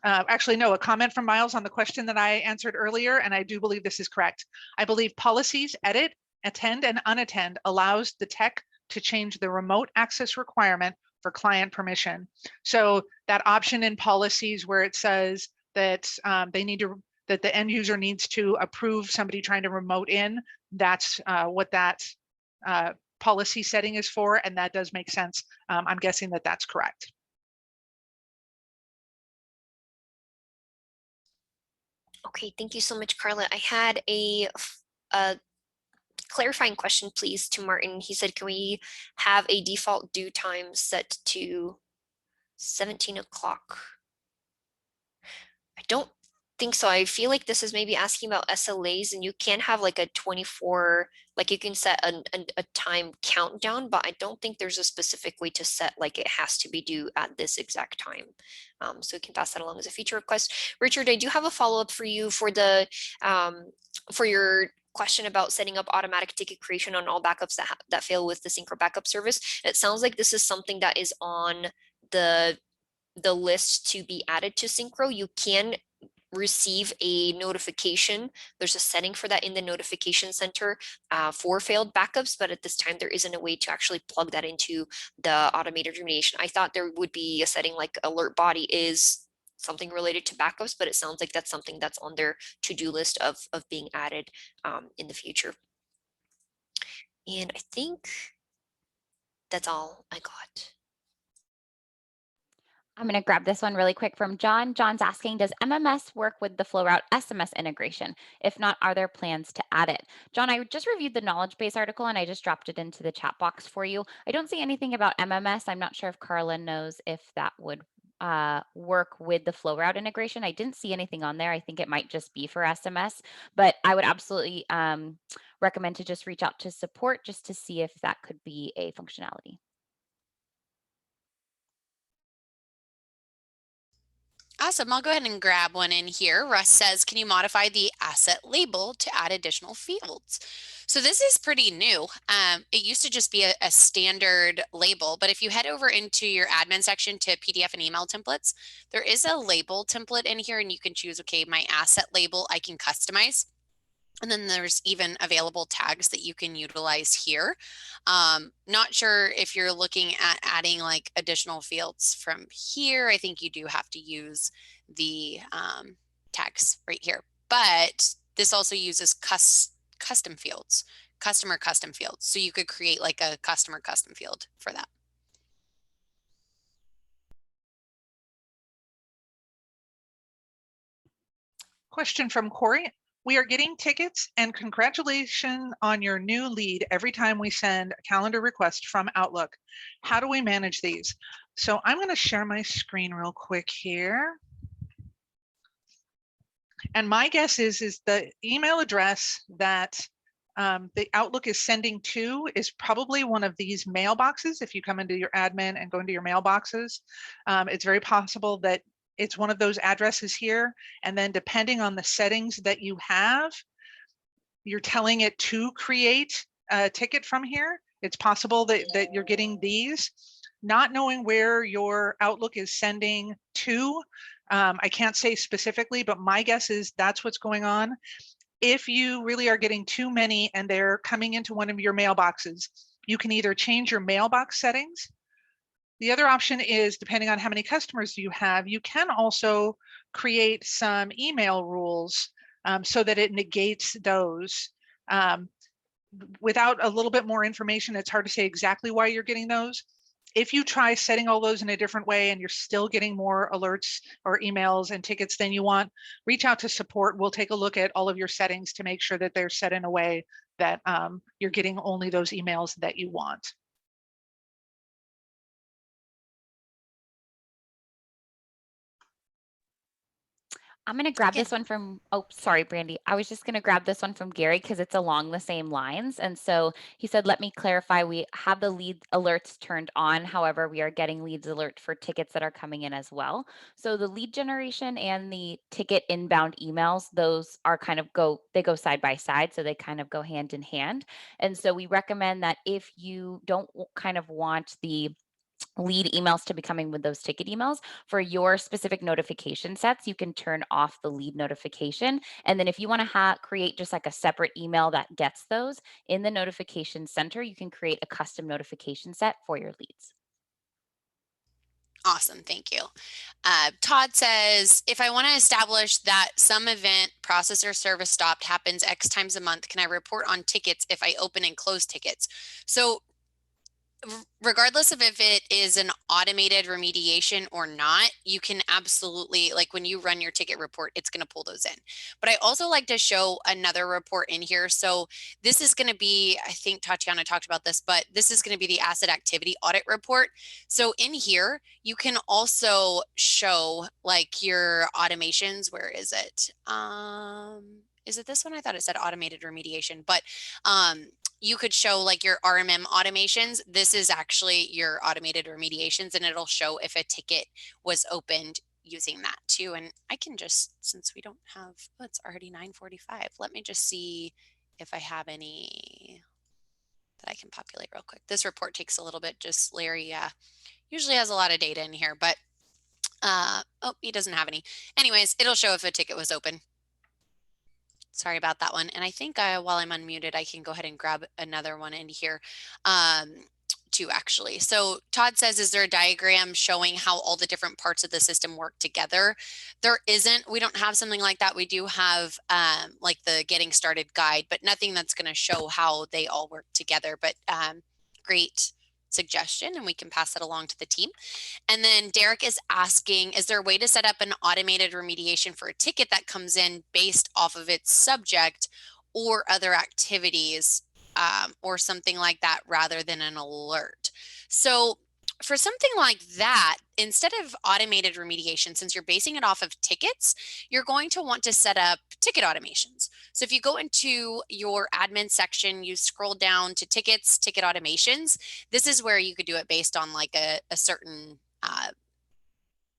Actually, no, a comment from Miles on the question that I answered earlier, and I do believe this is correct. I believe policies, edit, attend, and unattend allows the tech to change the remote access requirement for client permission. So that option in policies where it says that that the end user needs to approve somebody trying to remote in, that's what that policy setting is for, and that does make sense. I'm guessing that that's correct. Okay, thank you so much, Karla. I had a clarifying question, please, to Martin. He said, can we have a default due time set to 17 o'clock? I don't think so. I feel like this is maybe asking about SLAs, and you can have like a 24, like you can set a time countdown, but I don't think there's a specific way to set like it has to be due at this exact time. So we can pass that along as a feature request. Richard, I do have a follow-up for you for the for your question about setting up automatic ticket creation on all backups that fail with the Synchro backup service. It sounds like this is something that is on the list to be added to Synchro. You can receive a notification. There's a setting for that in the notification center for failed backups, but at this time there isn't a way to actually plug that into the automated remediation. I thought there would be a setting like alert body is something related to backups, but it sounds like that's something that's on their to-do list of being added in the future. And I think that's all I got. I'm going to grab this one really quick from John. John's asking, does MMS work with the FlowRoute SMS integration? If not, are there plans to add it? John, I just reviewed the knowledge base article and I just dropped it into the chat box for you. I don't see anything about MMS. I'm not sure if Karla knows if that would work with the FlowRoute integration. I didn't see anything on there. I think it might just be for SMS, but I would absolutely recommend to just reach out to support just to see if that could be a functionality. Awesome. I'll go ahead and grab one in here. Russ says, can you modify the asset label to add additional fields? So this is pretty new. It used to just be a standard label, but if you head over into your admin section to PDF and email templates, there is a label template in here and you can choose, okay, my asset label I can customize. And then there's even available tags that you can utilize here. Not sure if you're looking at adding like additional fields from here. I think you do have to use the tags right here, but this also uses custom fields, customer custom fields. So you could create like a customer custom field for that. Question from Corey. We are getting tickets and congratulations on your new lead every time we send a calendar request from Outlook. How do we manage these? So I'm going to share my screen real quick here. And my guess is the email address that the Outlook is sending to is probably one of these mailboxes. If you come into your admin and go into your mailboxes, it's very possible that it's one of those addresses here. And then depending on the settings that you have, you're telling it to create a ticket from here. It's possible that you're getting these. Not knowing where your Outlook is sending to, I can't say specifically, but my guess is that's what's going on. If you really are getting too many and they're coming into one of your mailboxes, you can either change your mailbox settings. The other option is, depending on how many customers you have, you can also create some email rules so that it negates those. Without a little bit more information, it's hard to say exactly why you're getting those. If you try setting all those in a different way and you're still getting more alerts or emails and tickets than you want, reach out to support. We'll take a look at all of your settings to make sure that they're set in a way that you're getting only those emails that you want. I'm going to grab this one from, oh, sorry, Brandy. I was just going to grab this one from Gary because it's along the same lines. And so he said, let me clarify, we have the lead alerts turned on. However, we are getting leads alert for tickets that are coming in as well. So the lead generation and the ticket inbound emails, those are kind of they go side by side. So they kind of go hand in hand. And so we recommend that if you don't kind of want the lead emails to be coming with those ticket emails, for your specific notification sets, you can turn off the lead notification. And then if you want to create just like a separate email that gets those in the notification center, you can create a custom notification set for your leads. Awesome, thank you. Todd says, if I want to establish that some event processor service stopped happens X times a month, can I report on tickets if I open and close tickets? So regardless of if it is an automated remediation or not, you can absolutely, like when you run your ticket report, it's going to pull those in. But I also like to show another report in here. So this is going to be, I think Tatiana talked about this, but this is going to be the asset activity audit report. So in here, you can also show like your automations. Where is it? Is it this one? I thought it said automated remediation, but you could show like your RMM automations. This is actually your automated remediations, and it'll show if a ticket was opened using that too. And I can just, since we don't have, oh, it's already 9:45. Let me just see if I have any that I can populate real quick. This report takes a little bit, just Larry usually has a lot of data in here, but oh, he doesn't have any. Anyways, it'll show if a ticket was open. Sorry about that one. And I think while I'm unmuted, I can go ahead and grab another one in here too, actually. So Todd says, is there a diagram showing how all the different parts of the system work together? There isn't. We don't have something like that. We do have like the getting started guide, but nothing that's going to show how they all work together. But great suggestion and we can pass it along to the team. And then Derek is asking, is there a way to set up an automated remediation for a ticket that comes in based off of its subject or other activities or something like that rather than an alert? So for something like that, instead of automated remediation, since you're basing it off of tickets, you're going to want to set up ticket automations. So if you go into your admin section, you scroll down to tickets, ticket automations, this is where you could do it based on like a certain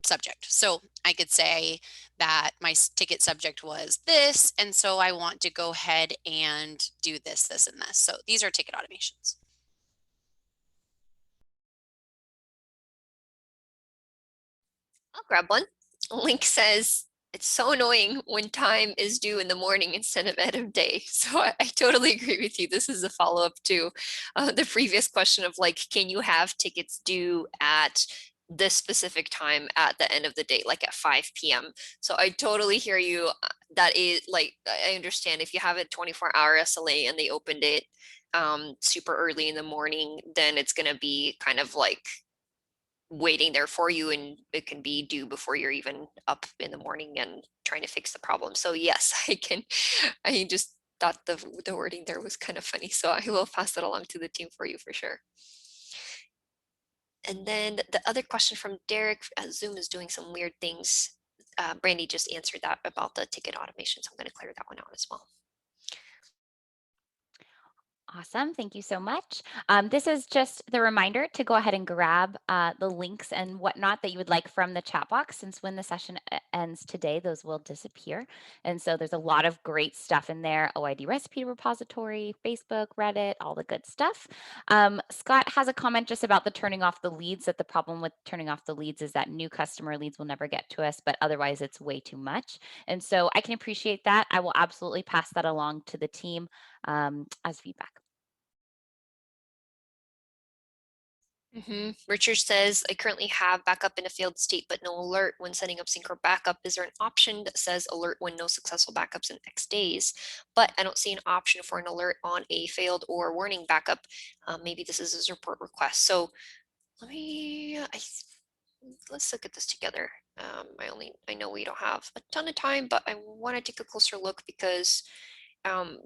subject. So I could say that my ticket subject was this, and so I want to go ahead and do this, this, and this. So these are ticket automations. I'll grab one. Link says, it's so annoying when time is due in the morning instead of end of day. So I totally agree with you. This is a follow-up to the previous question of like, can you have tickets due at this specific time at the end of the day, like at 5 p.m. So I totally hear you. That is like, I understand if you have a 24-hour SLA and they opened it super early in the morning, then it's going to be kind of like waiting there for you, and it can be due before you're even up in the morning and trying to fix the problem. So yes, I just thought the wording there was kind of funny, so I will pass it along to the team for you for sure. And then the other question from Derek, Zoom is doing some weird things. Brandy just answered that about the ticket automation, so I'm going to clear that one out as well. Awesome. Thank you so much. This is just the reminder to go ahead and grab the links and whatnot that you would like from the chat box, since when the session ends today, those will disappear. And so there's a lot of great stuff in there: OID recipe repository, Facebook, Reddit, all the good stuff. Scott has a comment just about the turning off the leads, that the problem with turning off the leads is that new customer leads will never get to us, but otherwise it's way too much. And so I can appreciate that. I will absolutely pass that along to the team as feedback. Richard says, I currently have backup in a failed state, but no alert when setting up Synchro backup. Is there an option that says alert when no successful backups in X days? But I don't see an option for an alert on a failed or warning backup. Maybe this is a report request. So let's look at this together. I know we don't have a ton of time, but I want to take a closer look because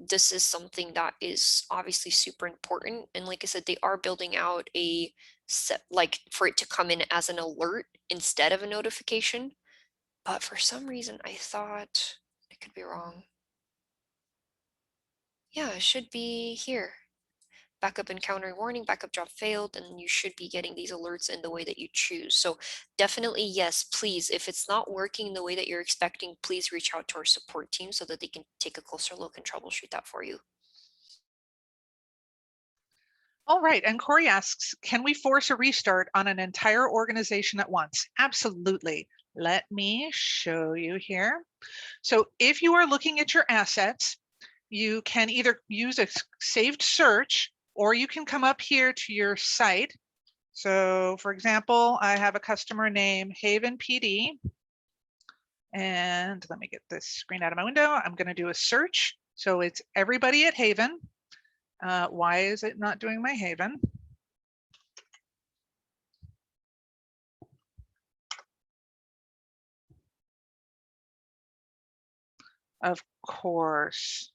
this is something that is obviously super important. And like I said, they are building out a set, like for it to come in as an alert instead of a notification. But for some reason, I thought, I could be wrong. Yeah, it should be here. Backup encounter warning, backup job failed, and you should be getting these alerts in the way that you choose. So definitely, yes, please, if it's not working the way that you're expecting, please reach out to our support team so that they can take a closer look and troubleshoot that for you. All right, and Corey asks, can we force a restart on an entire organization at once? Absolutely. Let me show you here. So if you are looking at your assets, you can either use a saved search, or you can come up here to your site. So for example, I have a customer name Haven PD. And let me get this screen out of my window. I'm going to do a search. So it's everybody at Haven. Why is it not doing my Haven? Of course.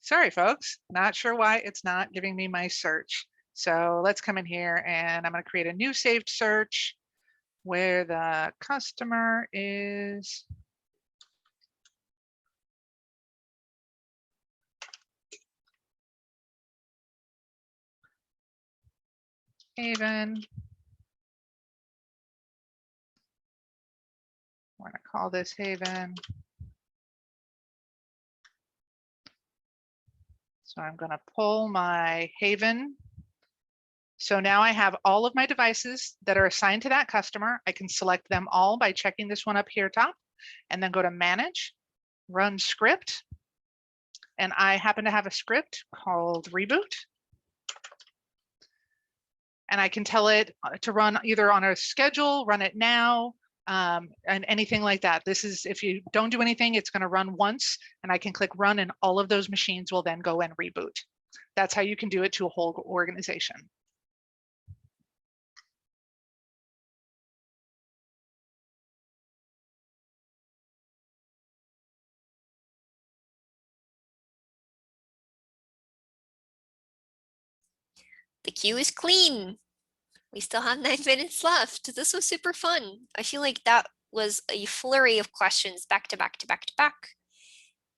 Sorry, folks, not sure why it's not giving me my search. So let's come in here and I'm going to create a new saved search where the customer is. Haven. I'm going to call this Haven. So I'm going to pull my Haven. So now I have all of my devices that are assigned to that customer. I can select them all by checking this one up here top, and then go to Manage, Run Script. And I happen to have a script called Reboot. And I can tell it to run either on a schedule, run it now, and anything like that. This is, if you don't do anything, it's going to run once, and I can click run and all of those machines will then go and reboot. That's how you can do it to a whole organization. The queue is clean. We still have 9 minutes left. This was super fun. I feel like that was a flurry of questions back to back to back to back.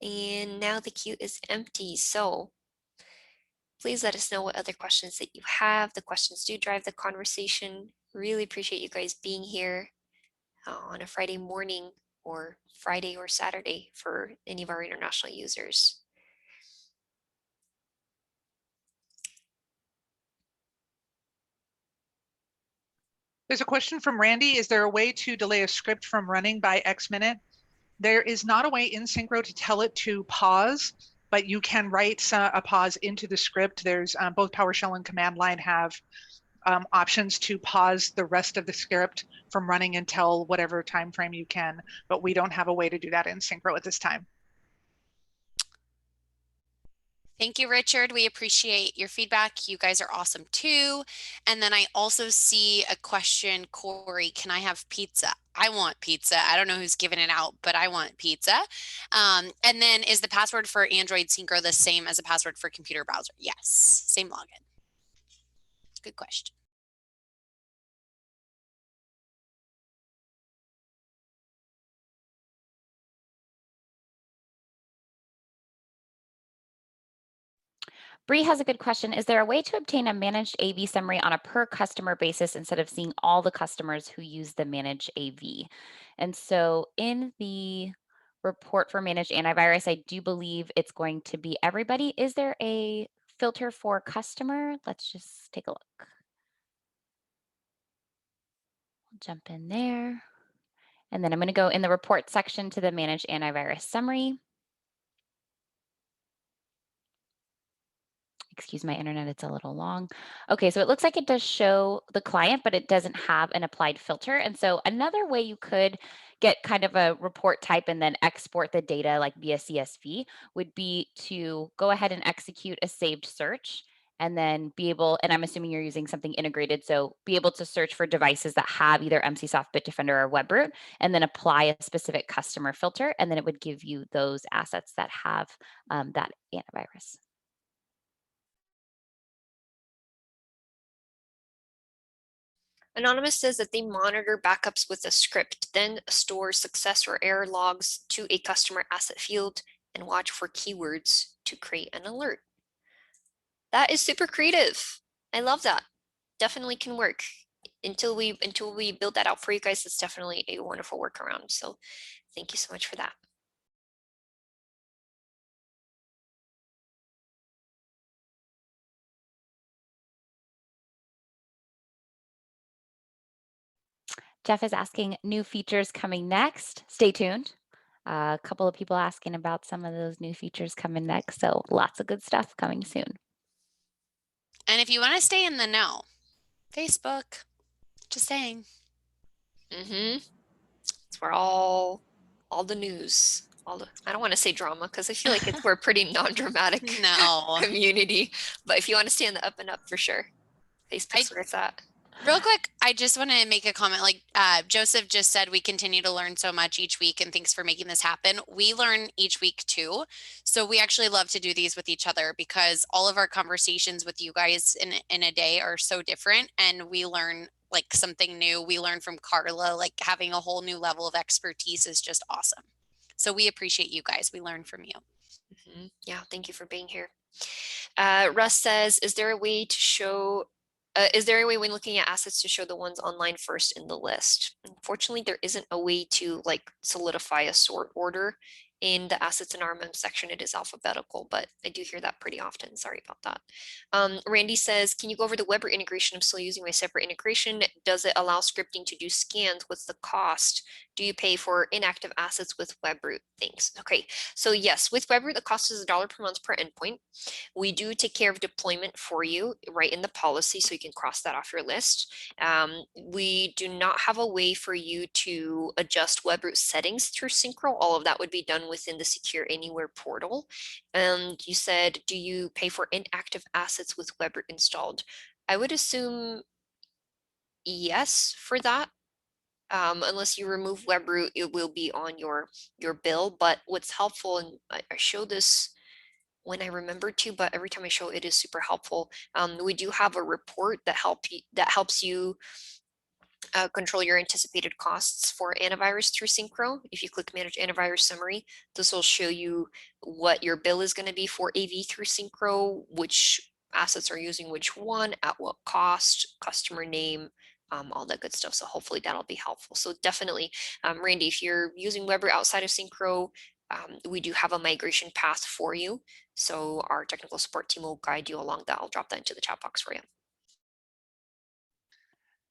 And now the queue is empty. So please let us know what other questions that you have. The questions do drive the conversation. Really appreciate you guys being here on a Friday morning or Friday or Saturday for any of our international users. There's a question from Randy. Is there a way to delay a script from running by X minute? There is not a way in Synchro to tell it to pause, but you can write a pause into the script. There's both PowerShell and command line have options to pause the rest of the script from running until whatever time frame you can, but we don't have a way to do that in Synchro at this time. Thank you, Richard. We appreciate your feedback. You guys are awesome too. And then I also see a question, Corey, can I have pizza? I want pizza. I don't know who's giving it out, but I want pizza. And then is the password for Android Synchro the same as a password for computer browser? Yes, same login. Good question. Bree has a good question. Is there a way to obtain a managed AV summary on a per customer basis instead of seeing all the customers who use the managed AV? And so in the report for managed antivirus, I do believe it's going to be everybody. Is there a filter for customer? Let's just take a look. We'll jump in there. And then I'm going to go in the report section to the managed antivirus summary. Excuse my internet, it's a little long. Okay, so it looks like it does show the client, but it doesn't have an applied filter. And so another way you could get kind of a report type and then export the data like via CSV would be to go ahead and execute a saved search and then be able, and I'm assuming you're using something integrated, so be able to search for devices that have either MCSoft, Bitdefender, or WebRoot, and then apply a specific customer filter, and then it would give you those assets that have that antivirus. Anonymous says that they monitor backups with a script, then store success or error logs to a customer asset field and watch for keywords to create an alert. That is super creative. I love that. Definitely can work. Until we build that out for you guys, it's definitely a wonderful workaround. So thank you so much for that. Jeff is asking new features coming next. Stay tuned. A couple of people asking about some of those new features coming next. So lots of good stuff coming soon. And if you want to stay in the know, Facebook, just saying. It's where all the news, I don't want to say drama because I feel like we're a pretty non-dramatic community. But if you want to stay on the up and up, for sure, Facebook's where it's at. Real quick, I just want to make a comment. Like Joseph just said, we continue to learn so much each week, and thanks for making this happen. We learn each week too. So we actually love to do these with each other because all of our conversations with you guys in a day are so different, and we learn like something new. We learn from Karla, like having a whole new level of expertise is just awesome. So we appreciate you guys. We learn from you. Yeah, thank you for being here. Russ says, is there a way to show is there a way when looking at assets to show the ones online first in the list? Unfortunately, there isn't a way to like solidify a sort order In the assets and RMM section, it is alphabetical, but I do hear that pretty often. Sorry about that. Randy says, can you go over the Weber integration? I'm still using my separate integration. Does it allow scripting to do scans? What's the cost? Do you pay for inactive assets with WebRoot? Thanks. Okay, so yes, with WebRoot, the cost is $1 per month per endpoint. We do take care of deployment for you right in the policy, so you can cross that off your list. We do not have a way for you to adjust WebRoot settings through Synchro. All of that would be done within the Secure Anywhere portal. And you said, do you pay for inactive assets with WebRoot installed? I would assume yes for that. Unless you remove WebRoot, it will be on your bill. But what's helpful, and I show this when I remember to, but every time I show it is super helpful. We do have a report that helps you control your anticipated costs for antivirus through Synchro. If you click Manage Antivirus Summary, this will show you what your bill is going to be for AV through Synchro, which assets are using which one, at what cost, customer name, all that good stuff. So hopefully that'll be helpful. So definitely, Randy, if you're using Weber outside of Synchro, we do have a migration path for you. So our technical support team will guide you along that. I'll drop that into the chat box for you.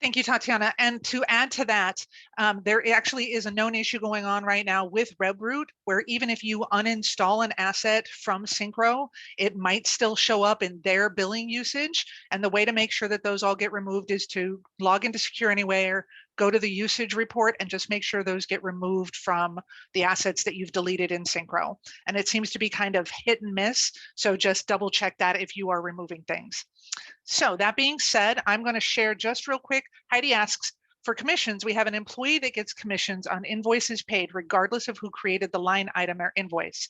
Thank you, Tatiana. And to add to that, there actually is a known issue going on right now with WebRoot, where even if you uninstall an asset from Synchro, it might still show up in their billing usage. And the way to make sure that those all get removed is to log into Secure Anywhere, go to the usage report, and just make sure those get removed from the assets that you've deleted in Synchro. And it seems to be kind of hit and miss. So just double check that if you are removing things. So that being said, I'm going to share just real quick. Heidi asks, for commissions, we have an employee that gets commissions on invoices paid regardless of who created the line item or invoice.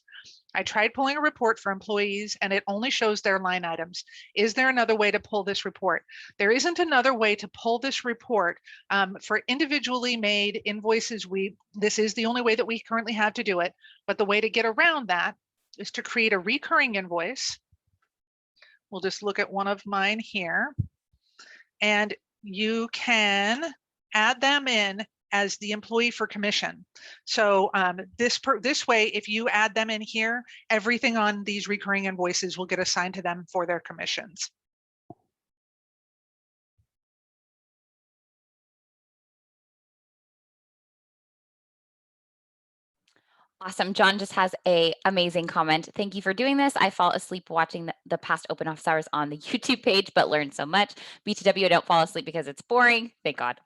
I tried pulling a report for employees and it only shows their line items. Is there another way to pull this report? There isn't another way to pull this report. For individually made invoices, this is the only way that we currently have to do it. But the way to get around that is to create a recurring invoice. We'll just look at one of mine here, and you can add them in as the employee for commission. So this way, if you add them in here, everything on these recurring invoices will get assigned to them for their commissions. Awesome. John just has a amazing comment. Thank you for doing this. I fall asleep watching the past open office hours on the YouTube page, but learned so much. BTW, I don't fall asleep because it's boring, thank God,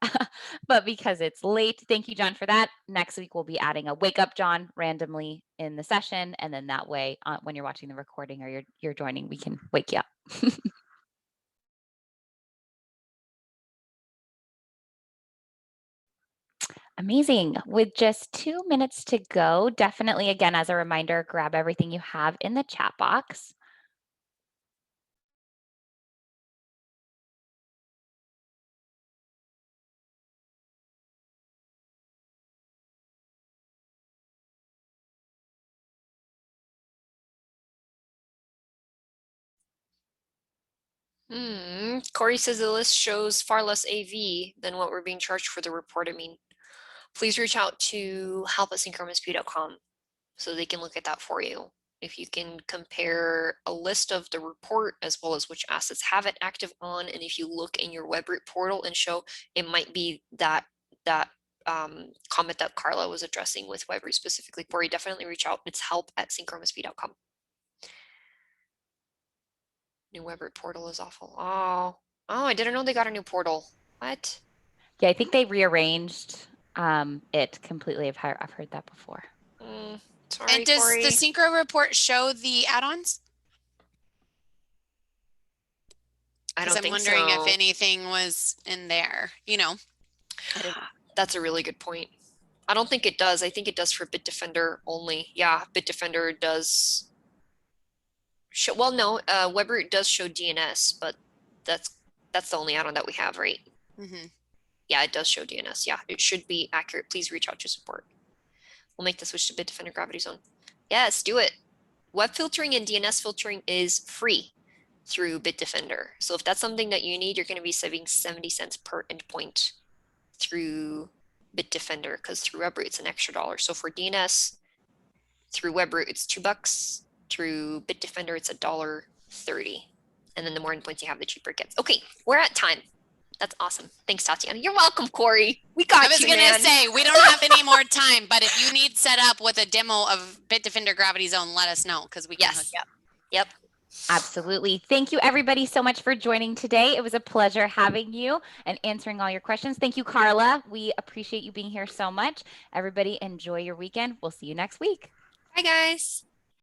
but because it's late. Thank you, John, for that. Next week, we'll be adding a wake up John randomly in the session. And then that way, when you're watching the recording or you're joining, we can wake you up. Amazing. With just 2 minutes to go, definitely, again, as a reminder, grab everything you have in the chat box. Corey says the list shows far less AV than what we're being charged for the report. I mean, please reach out to help@synchromsp.com so they can look at that for you. If you can compare a list of the report as well as which assets have it active on, and if you look in your WebRoot portal and show, it might be that comment that Karla was addressing with WebRoot specifically. Corey, definitely reach out. It's help@synchromsp.com. New WebRoot portal is awful. Oh, I didn't know they got a new portal. What? Yeah, I think they rearranged it completely. I've heard that before. Sorry, and does Corey. the Synchro report show the add-ons? I don't think I'm wondering so. if anything was in there, you know. That's a really good point. I don't think it does. I think it does for Bitdefender only. Yeah, Bitdefender does show, well, no, WebRoot does show DNS, but that's the only add-on that we have, right? Yeah, it does show DNS. Yeah, it should be accurate. Please reach out to support. We'll make the switch to Bitdefender Gravity Zone. Yes, do it. Web filtering and DNS filtering is free through Bitdefender. So if that's something that you need, you're going to be saving 70 cents per endpoint through Bitdefender, because through WebRoot it's an extra $1. So for DNS, Through Webroot, it's $2. Through Bitdefender, it's $1.30. And then the more endpoints you have, the cheaper it gets. Okay, we're at time. That's awesome. Thanks, Tatiana. You're welcome, Corey. We got you, I was going to say, we don't have any more time, but if you need set up with a demo of Bitdefender Gravity Zone, let us know because we can hook you up. Yep. Absolutely. Thank you, everybody, so much for joining today. It was a pleasure having you and answering all your questions. Thank you, Karla. We appreciate you being here so much. Everybody, enjoy your weekend. We'll see you next week. Bye, guys.